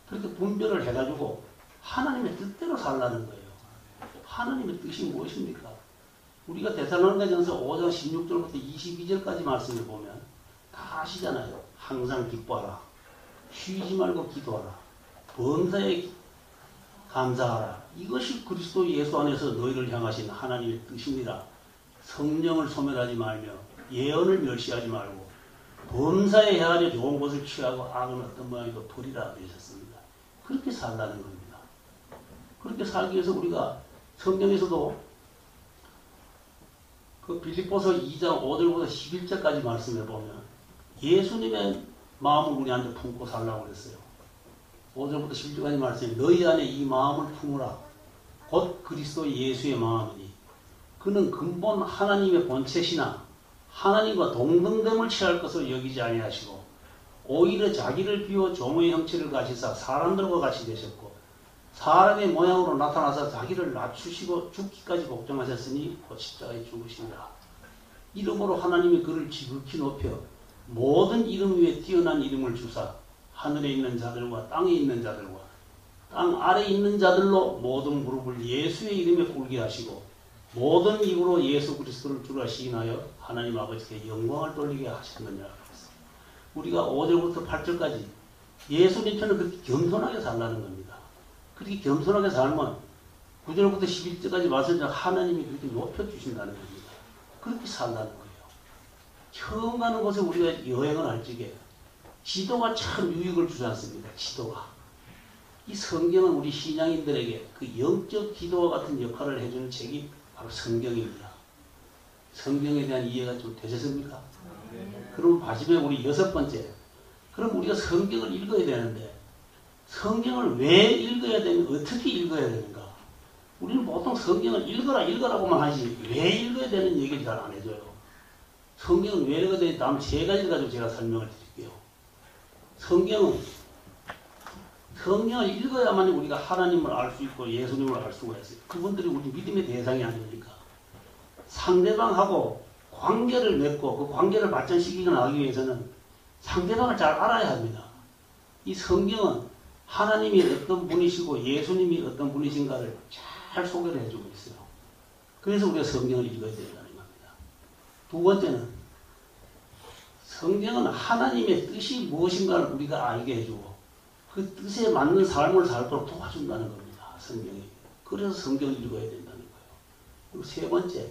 그렇게 분별을 해가지고 하나님의 뜻대로 살라는 거예요. 하나님의 뜻이 무엇입니까? 우리가 데살로니가전서 5장 16절부터 22절까지 말씀을 보면 다 아시잖아요. 항상 기뻐하라. 쉬지 말고 기도하라. 범사에 감사하라. 이것이 그리스도 예수 안에서 너희를 향하신 하나님의 뜻입니다. 성령을 소멸하지 말며 예언을 멸시하지 말고 범사에 헤아려 좋은 것을 취하고 악은 어떤 모양이도 버리라 그러셨습니다. 그렇게 살라는 겁니다. 그렇게 살기 위해서 우리가 성경에서도 그 빌립보서 2장 5절부터 11절까지 말씀해 보면 예수님의 마음을 우리한테 품고 살라고 그랬어요. 5절부터 11절까지 말씀에 너희 안에 이 마음을 품으라. 곧 그리스도 예수의 마음이니 그는 근본 하나님의 본체시나 하나님과 동등됨을 취할 것을 여기지 아니하시고 오히려 자기를 비워 종의 형체를 가지사 사람들과 같이 되셨고 사람의 모양으로 나타나서 자기를 낮추시고 죽기까지 복종하셨으니 곧 십자가에 죽으시니라. 이름으로 하나님이 그를 지극히 높여 모든 이름 위에 뛰어난 이름을 주사 하늘에 있는 자들과 땅에 있는 자들과 땅 아래 있는 자들로 모든 무릎을 예수의 이름에 꿇게 하시고 모든 입으로 예수 그리스도를 주라 시인하여 하나님 아버지께 영광을 돌리게 하셨느니라. 우리가 5절부터 8절까지 예수님처럼 그렇게 겸손하게 살라는 겁니다. 그렇게 겸손하게 살면 9절부터 11절까지 말씀드린 하나님이 그렇게 높여주신다는 겁니다. 그렇게 살라는 거예요. 처음 가는 곳에 우리가 여행을 할 적에 지도가 참 유익을 주지 않습니까? 지도가. 이 성경은 우리 신앙인들에게 그 영적 지도와 같은 역할을 해주는 책이 바로 성경입니다. 성경에 대한 이해가 좀 되셨습니까? 그럼 마지막에 우리 6번째. 그럼 우리가 성경을 읽어야 되는데 성경을 왜 읽어야 되면 어떻게 읽어야 되는가? 우리는 보통 성경을 읽어라고만 하지 왜 읽어야 되는 얘기를 잘 안 해줘요. 성경을 왜 읽어야 되는지 다음 3가지를 가지고 제가 설명을 드릴게요. 성경을 읽어야만 우리가 하나님을 알 수 있고 예수님을 알 수가 있어요. 그분들이 우리 믿음의 대상이 아니니까. 상대방하고 관계를 맺고 그 관계를 발전시키고 나가기 위해서는 상대방을 잘 알아야 합니다. 이 성경은 하나님이 어떤 분이시고 예수님이 어떤 분이신가를 잘 소개를 해주고 있어요. 그래서 우리가 성경을 읽어야 된다는 겁니다. 2번째는 성경은 하나님의 뜻이 무엇인가를 우리가 알게 해주고 그 뜻에 맞는 삶을 살도록 도와준다는 겁니다. 성경이. 그래서 성경을 읽어야 된다는 거예요. 그리고 3번째,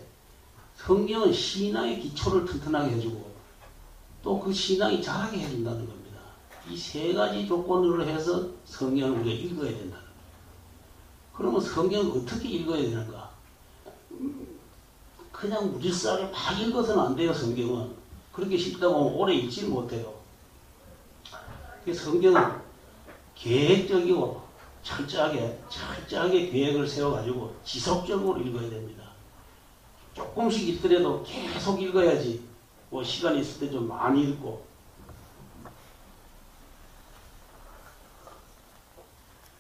성경은 신앙의 기초를 튼튼하게 해주고 또 그 신앙이 자라게 해준다는 겁니다. 이 3가지 조건으로 해서 성경을 우리가 읽어야 된다는 거예요. 그러면 성경을 어떻게 읽어야 되는가? 그냥 무질서하게 막 읽어서는 안 돼요. 성경은. 그렇게 읽다 보면 오래 읽지를 못해요. 성경은 계획적이고 철저하게 계획을 세워가지고 지속적으로 읽어야 됩니다. 조금씩 읽더라도 계속 읽어야지. 뭐 시간이 있을 때 좀 많이 읽고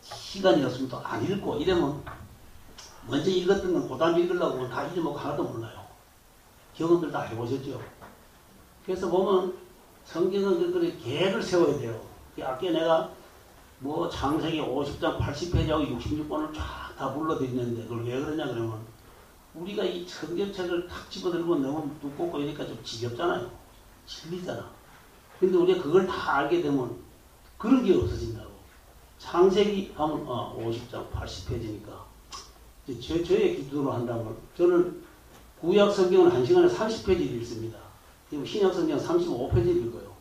시간이 없으면 또 안 읽고 이러면 먼저 읽었던 건 그 다음 읽으려고 하면 다 잊어먹고 하나도 몰라요. 경험들 다 해보셨죠? 그래서 보면 성경은 그렇게 계획을 세워야 돼요. 아까 내가 뭐 창세기 50장 80페이지하고 66권을 쫙 다 불러드리는데 그걸 왜 그러냐 그러면 우리가 이 성경책을 탁 집어들고 너무 두껍고 이러니까 좀 지겹잖아요. 질리잖아. 근데 우리가 그걸 다 알게 되면 그런 게 없어진다고. 창세기 하면 50장 80페이지니까 저의 기준으로 한다면 저는 구약 성경은 1시간에 30페이지를 읽습니다. 신약 성경은 35페이지를 읽어요.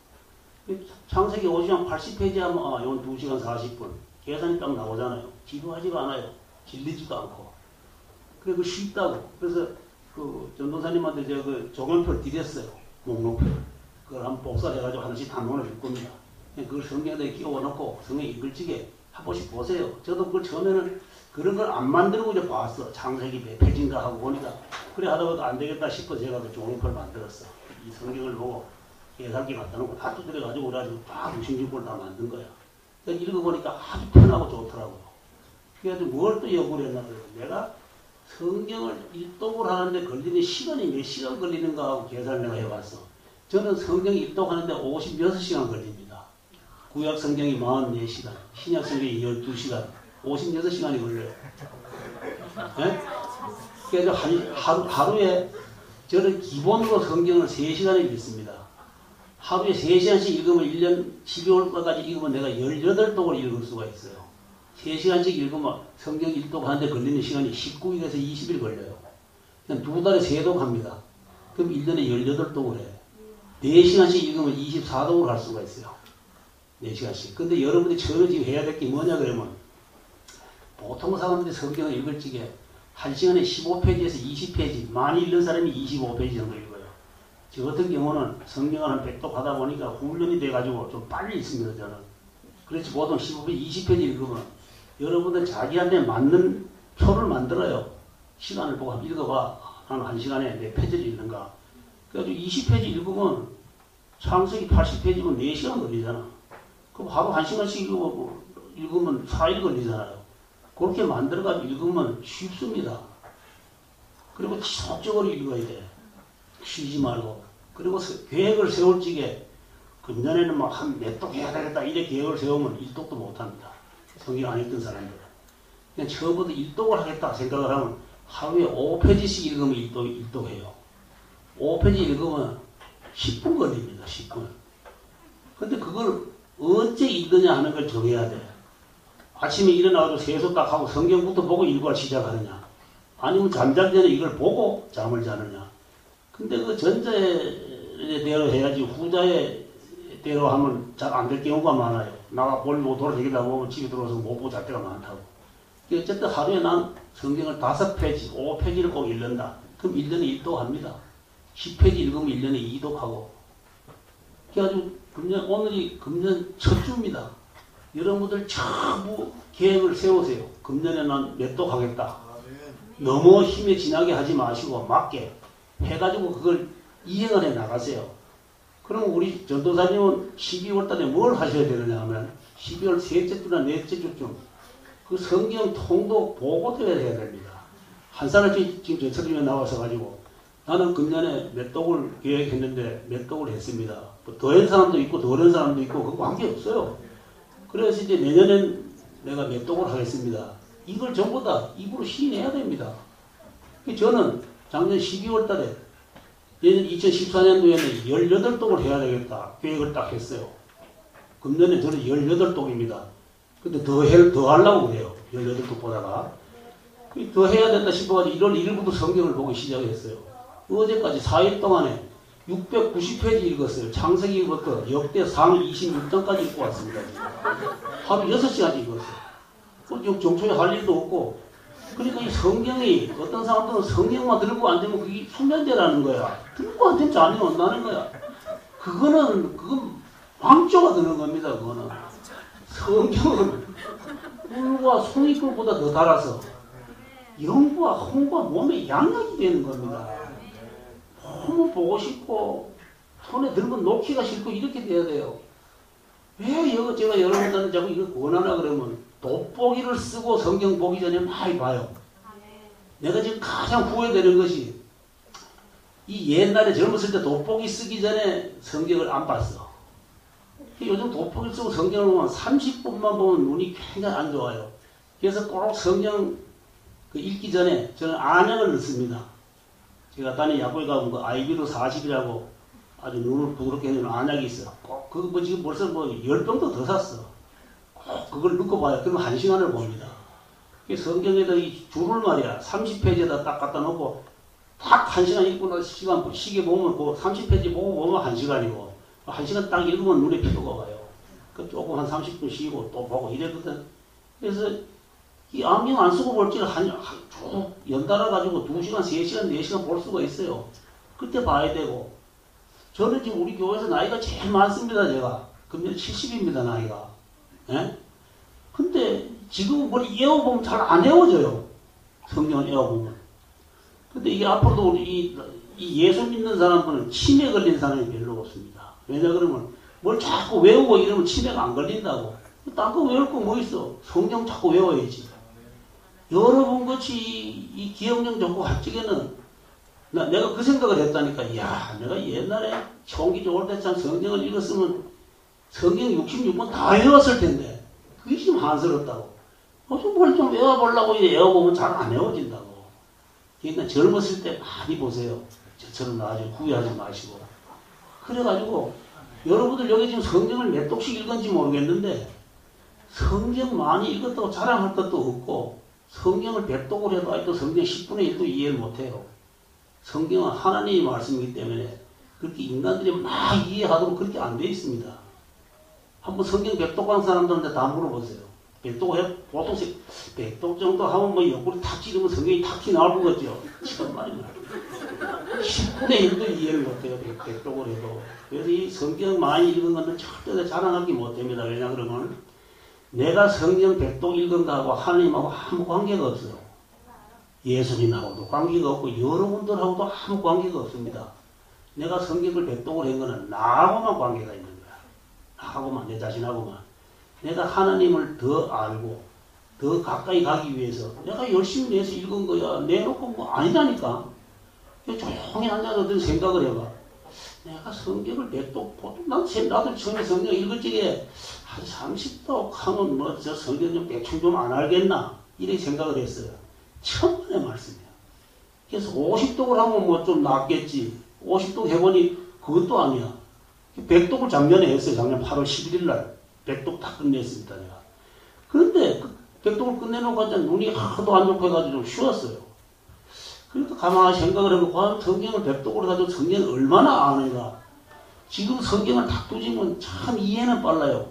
창세기 50장 80페이지 하면 이건 2시간 40분 계산이 딱 나오잖아요. 지루하지가 않아요. 질리지도 않고. 그리고 쉽다고. 그래서 그 전도사님한테 제가 그 조경표를 드렸어요. 목록표를. 그걸 한번 복사를 해가지고 하나씩 다 넣어줄 겁니다. 그걸 성경에다 끼워놓고 성경 읽을지게 한 번씩 보세요. 저도 그걸 처음에는 그런 걸 안 만들고 이제 봤어. 창세기 몇 페이지인가 하고 보니까 그래 하다 보니까 안 되겠다 싶어 제가 그 조경표를 만들었어. 이 성경을 보고 계산기 갖다 놓고 다 두드려가지고 그래가지고 다 66권을 다 만든 거야. 그러니까 읽어보니까 아주 편하고 좋더라고요. 그래가지고 뭘 또 연구를 했나 그래요. 내가 성경을 일독을 하는데 걸리는 시간이 몇 시간 걸리는가 하고 계산을 내가 해봤어. 저는 성경 일독하는데 56시간 걸립니다. 구약 성경이 44시간, 신약 성경이 12시간, 56시간이 걸려요. 네? 그래서 하루에 저는 기본으로 성경을 3시간을 읽습니다. 하루에 3시간씩 읽으면 1년 12월까지 읽으면 내가 18독을 읽을 수가 있어요. 3시간씩 읽으면 성경 일독하는데 걸리는 시간이 19일에서 20일 걸려요. 그냥 2달에 3독 합니다. 그럼 1년에 18독을 해. 4시간씩 읽으면 24독을 할 수가 있어요. 4시간씩. 근데 여러분들이 처음에 지금 해야 될 게 뭐냐 그러면 보통 사람들이 성경을 읽을 적에 1시간에 15페이지에서 20페이지, 많이 읽는 사람이 25페이지 정도 읽어요. 저 같은 경우는 성경을 한 100독 하다 보니까 훈련이 돼가지고 좀 빨리 읽습니다, 저는. 그래서 보통 15페이지, 20페이지 읽으면 여러분들 자기한테 맞는 표를 만들어요. 시간을 보고 한번 읽어봐. 나는 1시간에 몇 페이지를 읽는가. 그래가지고 20페이지 읽으면 창세기 80페이지면 4시간 걸리잖아. 그럼 하루 1시간씩 읽으면 4일 걸리잖아요. 그렇게 만들어가지고 읽으면 쉽습니다. 그리고 지속적으로 읽어야 돼. 쉬지 말고. 그리고 계획을 세울 적에 금년에는 막 한 몇 독 해야 되겠다. 이래 계획을 세우면 1독도 못합니다. 성경 안 읽던 사람들은. 그냥 처음부터 1독을 하겠다 생각을 하면 하루에 5페이지씩 읽으면 1독해요. 5페이지 읽으면 10분 걸립니다. 10분. 근데 그걸 언제 읽느냐 하는 걸 정해야 돼. 아침에 일어나서 세수 딱 하고 성경부터 보고 읽고 시작하느냐. 아니면 잠자기 전에 이걸 보고 잠을 자느냐. 근데 그 전자에 대로 해야지 후자에 때로 하면 잘 안 될 경우가 많아요. 나가 볼고 돌아다니다 보면 집에 들어와서 못 보고 잘 때가 많다고. 어쨌든 하루에 난 성경을 5페이지, 5페이지를 꼭 읽는다. 그럼 1년에 1도 합니다. 10페이지 읽으면 1년에 2도 하고. 그래가지고 오늘이 금년 첫 주입니다. 여러분들 전부 계획을 세우세요. 금년에 난 몇 도 하겠다. 너무 힘에 지나게 하지 마시고 맞게 해가지고 그걸 이행을 해 나가세요. 그럼 우리 전도사님은 12월 달에 뭘 하셔야 되느냐 하면 12월 셋째 주나 넷째 주쯤 그 성경 통독 보고대회를 해야 됩니다. 한 사람이 지금 전처럼에 나와서 가지고 나는 금년에 몇 독을 계획했는데 몇 독을 했습니다. 더한 사람도 있고 덜한 사람도 있고 그거 관계없어요. 그래서 이제 내년엔 내가 몇 독을 하겠습니다. 이걸 전부 다 입으로 시인해야 됩니다. 저는 작년 12월 달에 내년 2014년도에는 18독을 해야 되겠다 계획을 딱 했어요. 금년에 저는 18독입니다. 근데 더 하려고 그래요. 18독 보다가. 더 해야 된다 싶어가지고 1월 1일부터 성경을 보기 시작했어요. 어제까지 4일 동안에 690페이지 읽었어요. 창세기부터 역대 상 26장까지 읽고 왔습니다. 하루 6시간 읽었어요. 정초에 할 일도 없고. 그러니까 이 성경이 어떤 사람들은 성경만 들고 앉으면 그게 숙련되라는 거야. 들고 앉으면 안 온다는 거야. 그건 왕조가 되는 겁니다. 그거는. 성경은 꿀과 송이꿀보다 더 달아서 영과 홍과 몸에 양약이 되는 겁니다. 너무 보고 싶고 손에 들고 놓기가 싫고 이렇게 돼야 돼요. 왜 제가 여러분들한테 자꾸 이거 권하나 그러면 돋보기를 쓰고 성경 보기 전에 많이 봐요. 내가 지금 가장 후회되는 것이 이 옛날에 젊었을 때 돋보기 쓰기 전에 성경을 안 봤어. 요즘 돋보기 쓰고 성경을 보면 30분만 보면 눈이 굉장히 안 좋아요. 그래서 꼭 성경 읽기 전에 저는 안약을 넣습니다. 제가 다니는 약국에 가면 그 아이비루 40이라고 아주 눈을 부드럽게 해주는 안약이 있어요. 꼭 그거 지금 벌써 10병도 더 샀어. 꼭 그걸 넣고 봐요. 그러면 1시간을 봅니다. 성경에다 이 줄을 말이야 30페이지에다 딱 갖다 놓고 딱 1시간 읽고 나서 시계 보면 그 30페이지 보고 보면 1시간이고 1시간 딱 읽으면 눈에 피부가 와요. 그 조금 한 30분 쉬고 또 보고 이랬거든. 그래서 이 안경 안 쓰고 볼 때는 쭉 연달아 가지고 2시간, 3시간, 4시간 볼 수가 있어요. 그때 봐야 되고. 저는 지금 우리 교회에서 나이가 제일 많습니다, 제가. 금년 70입니다, 나이가. 예? 근데 지금 머리 에워보면 잘 안 에워져요. 성경을 에워보면. 근데 이게 앞으로도 우리 이 예수 믿는 사람들은 치매 걸린 사람이 별로 없습니다. 왜냐 그러면 뭘 자꾸 외우고 이러면 치매가 안 걸린다고. 딴 거 외울 거 뭐 있어? 성경 자꾸 외워야지. 여러분 같이 이 기억력 좋고 활적에는 내가 그 생각을 했다니까. 이야, 내가 옛날에 총기 좋을 때 참 성경을 읽었으면 성경 66권 다 외웠을 텐데 그게 지금 한스럽다고. 뭘 좀 외워보려고 외워보면 잘 안 외워진다고. 그러니까 젊었을 때 많이 보세요. 저처럼 나중에 후회하지 마시고. 그래가지고 여러분들 여기 지금 성경을 몇 독씩 읽은지 모르겠는데 성경 많이 읽었다고 자랑할 것도 없고 성경을 100독을 해도 아직도 성경 10분의 1도 이해를 못해요. 성경은 하나님의 말씀이기 때문에 그렇게 인간들이 막 이해하도록 그렇게 안 돼 있습니다. 한번 성경 100독 한 사람들한테 다 물어보세요. 100독 해? 보통 100독 정도 하면 뭐 옆구리 탁 찌르면 성경이 탁 튀어나올 거겠죠. 정말입니다. 10분의 1도 이해를 못해요. 100독을 해도. 그래서 이 성경 많이 읽은 것은 절대 자랑하기 못됩니다. 왜냐 그러면 내가 성경 100독 읽은 거하고 하나님하고 아무 관계가 없어요. 예수님하고도 관계가 없고 여러분들하고도 아무 관계가 없습니다. 내가 성경을 100독을 한 거는 나하고만 관계가 있는 거야. 나하고만, 내 자신하고만. 내가 하나님을 더 알고 더 가까이 가기 위해서 내가 열심히 내서 읽은 거야. 내놓고 뭐 아니라니까. 조용히 앉아서 생각을 해봐. 내가 성경을 100독, 나도 처음에 성경 읽을 적에 한 30독 하면 뭐 저 성경 좀 대충 좀 안 알겠나 이렇게 생각을 했어요. 천만의 말씀이에요. 그래서 50독을 하면 뭐 좀 낫겠지. 50독 해보니 그것도 아니야. 100독을 작년에 했어요. 작년 8월 11일 날 100독 다 끝냈습니다. 내가. 그런데 그 100독을 끝내놓고 하자 눈이 하도 안 좋고 해가지고 좀 쉬었어요. 그러니까 가만히 생각을 해보고 과연 성경을 100독으로 가지고 성경을 얼마나 아는가. 지금 성경을 탁 두지면 참 이해는 빨라요.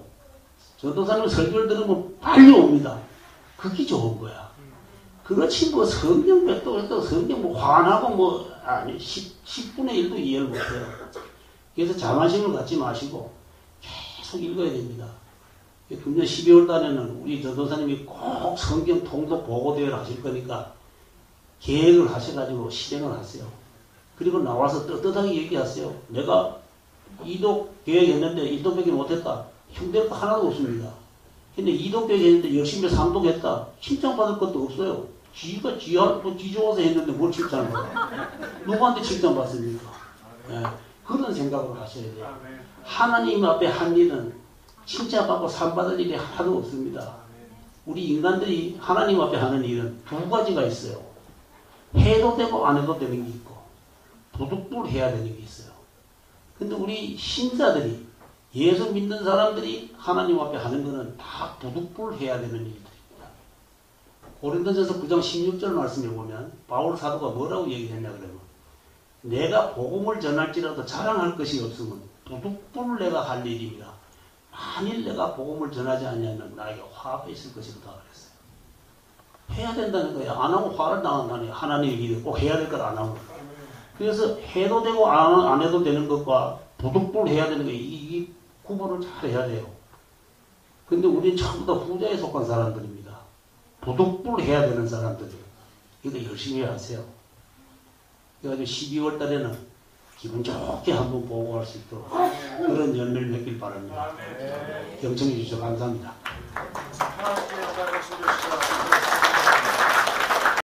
전도사님 설교를 들으면 빨리 옵니다. 그게 좋은 거야. 그렇지 뭐 성경 또 성경 뭐 화나고 뭐 아니 10분의 1도 이해를 못해요. 그래서 자만심을 갖지 마시고 계속 읽어야 됩니다. 금년 12월 달에는 우리 전도사님이 꼭 성경 통독 보고대회를 하실 거니까 계획을 하셔가지고 실행을 하세요. 그리고 나와서 떳떳하게 얘기하세요. 내가 이독 계획했는데 1독밖에 못했다. 흉될 거 하나도 없습니다. 근데 2독 계획했는데 열심히 3독 칭찬받을 것도 없어요. 지가 지 좋아서 했는데 뭘 칭찬을 받아. 누구한테 칭찬받습니까? 네. 그런 생각을 하셔야 돼요. 하나님 앞에 한 일은 칭찬받고 상받을 일이 하나도 없습니다. 우리 인간들이 하나님 앞에 하는 일은 두 가지가 있어요. 해도 되고 안 해도 되는 게 있고 도둑불 해야 되는 게 있어요. 근데 우리 신자들이 예수 믿는 사람들이 하나님 앞에 하는 거는 다 도둑불 해야 되는 일들입니다. 고린도전서 9장 16절 말씀에 보면 바울 사도가 뭐라고 얘기했냐 그러면 내가 복음을 전할지라도 자랑할 것이 없으면 도둑불 내가 할 일입니다. 만일 내가 복음을 전하지 않으면 나에게 화가 있을 것이다 그랬어요. 해야 된다는 거예요. 안 하면 화를 당한다는 거예요. 하나님의 일을 꼭 해야 될 걸 안 하면. 그래서 해도 되고 안 해도 되는 것과 도둑불 해야 되는 거예요. 이 구분을 잘 해야 돼요. 근데 우리는 전부 다 후자에 속한 사람들입니다. 도둑불 해야 되는 사람들이에요. 이거 열심히 하세요. 그래가지고 12월 달에는 기분 좋게 한번 보고할 수 있도록 그런 열매를 맺길 바랍니다. 경청해 주셔서 감사합니다.